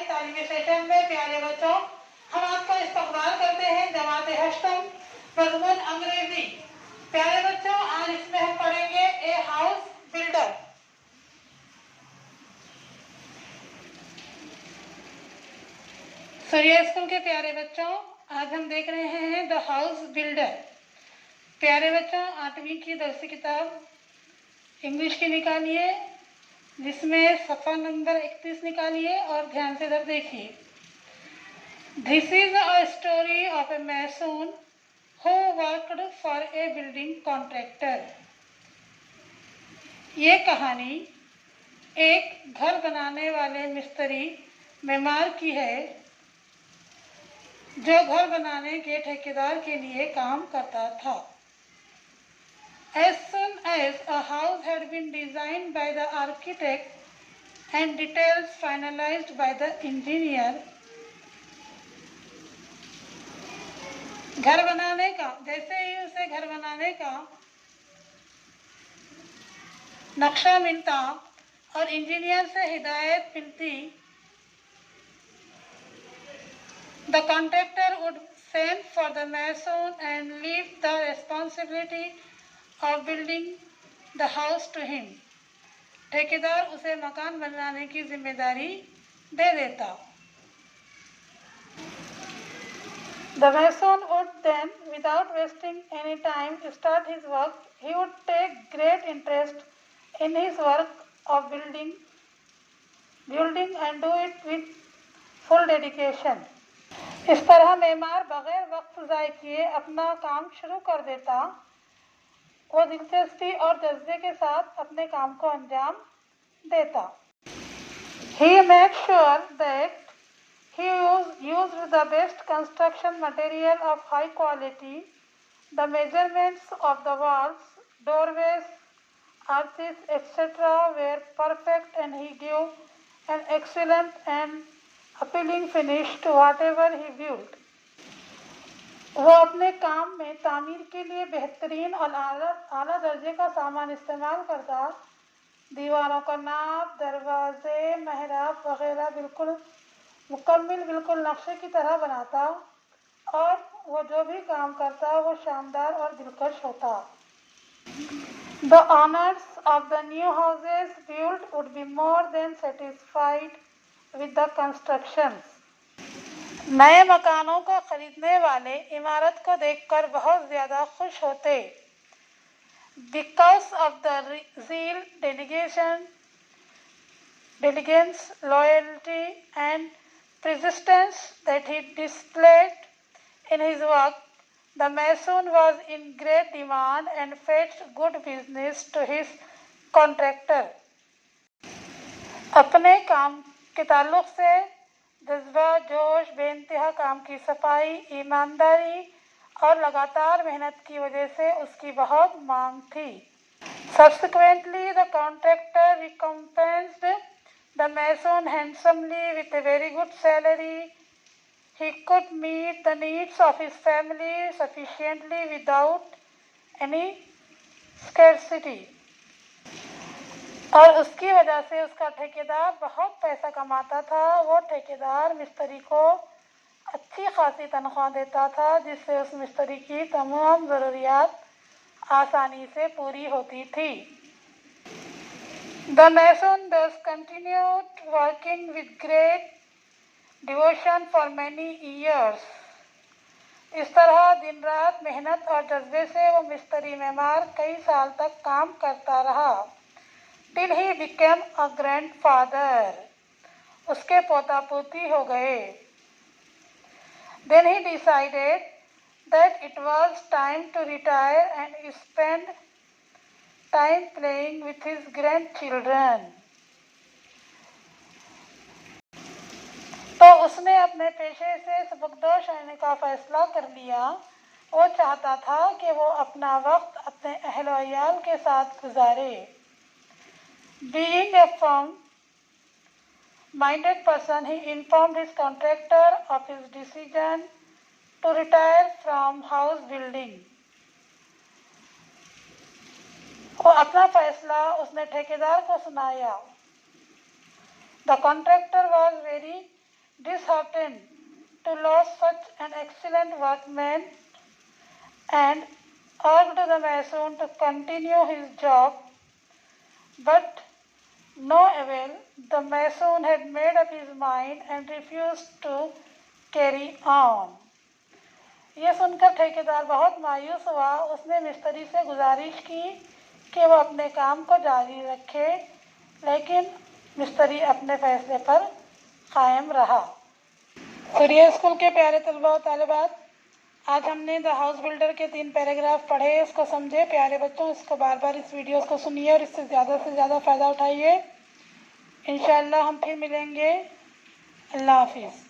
इस आज के सेशन में प्यारे बच्चों हम आपका इस्तकबाल करते हैं जमात हश्तम मज़मून अंग्रेजी। प्यारे बच्चों आज इसमें हम पढ़ेंगे a house builder. Surya school के प्यारे बच्चों आज हम देख रहे हैं द हाउस बिल्डर। प्यारे बच्चों 8वीं की दरसी किताब इंग्लिश की निकालिए, जिसमें सफ़ा नंबर 31 निकालिए और ध्यान से इधर देखिए। This is a story of a mason who worked for a building contractor. ये कहानी एक घर बनाने वाले मिस्त्री मेमार की है जो घर बनाने के ठेकेदार के लिए काम करता था। As soon as a house had been designed by the architect and details finalized by the engineer, घर बनाने का जैसे ही उसे घर बनाने का नक्शा मिलता और इंजीनियर से हिदायत मिलती, the contractor would send for the mason and leave the responsibility of building the house to him. ठेकेदार उसे मकान बनाने की जिम्मेदारी दे देता। The mason would then, without wasting any time, start his work. He would take great interest in his work of building and do it with full dedication. इस तरह मेमार बगैर वक्त ज़ाय किए अपना काम शुरू कर देता। वो दिलचस्पी और जज्बे के साथ अपने काम को अंजाम देता। He made sure that he used the best construction material of high quality. The measurements of the walls, doorways, arches, etc. were perfect and he gave an excellent and appealing finish to whatever he built. वो अपने काम में तामीर के लिए बेहतरीन और आला दर्जे का सामान इस्तेमाल करता। दीवारों का नाप, दरवाजे, मेहराब वगैरह बिल्कुल मुकम्मल, बिल्कुल नक्शे की तरह बनाता और वो जो भी काम करता वो शानदार और दिलकश होता। The owners of the new houses built would be more than satisfied with the constructions. नए मकानों को खरीदने वाले इमारत को देखकर बहुत ज़्यादा खुश होते। Because of the zeal, diligence, loyalty and persistence that he displayed in his work, the mason was in great demand and fetched good business to his contractor. अपने काम के ताल्लुक से जज्बा, जोश, बेइंतहा काम की सफाई, ईमानदारी और लगातार मेहनत की वजह से उसकी बहुत मांग थी। Subsequently, the contractor recompensed the mason handsomely with a very good salary. He could meet the needs of his family sufficiently without any scarcity. और उसकी वजह से उसका ठेकेदार बहुत पैसा कमाता था। वो ठेकेदार मिस्त्री को अच्छी खासी तनख्वाह देता था, जिससे उस मिस्त्री की तमाम ज़रूरियात आसानी से पूरी होती थी। The mason thus continued working with great devotion for many years. इस तरह दिन रात मेहनत और जज्बे से वो मिस्त्री मेमार कई साल तक काम करता रहा। Till he became a grandfather. उसके पोता पोती हो गए। Then he decided that it was time to retire and spend time playing with his grandchildren. तो उसने अपने पेशे से सबकदोश होने का फैसला कर लिया। वो चाहता था कि वो अपना वक्त अपने अहल व अयाल के साथ गुजारे। Being a firm-minded person, he informed his contractor of his decision to retire from house building. वो अपना फैसला उसने ठेकेदार को सुनाया। The contractor was very disheartened to lose such an excellent workman and urged the mason to continue his job, but no avail. The mason had made up his mind and refused to carry on. ये सुनकर ठेकेदार बहुत मायूस हुआ। उसने मिस्त्री से गुजारिश की कि वो अपने काम को जारी रखे, लेकिन मिस्त्री अपने फैसले पर कायम रहा। सूर्य स्कूल के प्यारे तलबा और तालिबात, आज हमने द हाउस बिल्डर के 3 पैराग्राफ पढ़े, इसको समझे। प्यारे बच्चों, इसको बार बार इस वीडियोस को सुनिए और इससे ज़्यादा फ़ायदा उठाइए। इंशाअल्लाह हम फिर मिलेंगे। अल्लाह हाफिज़।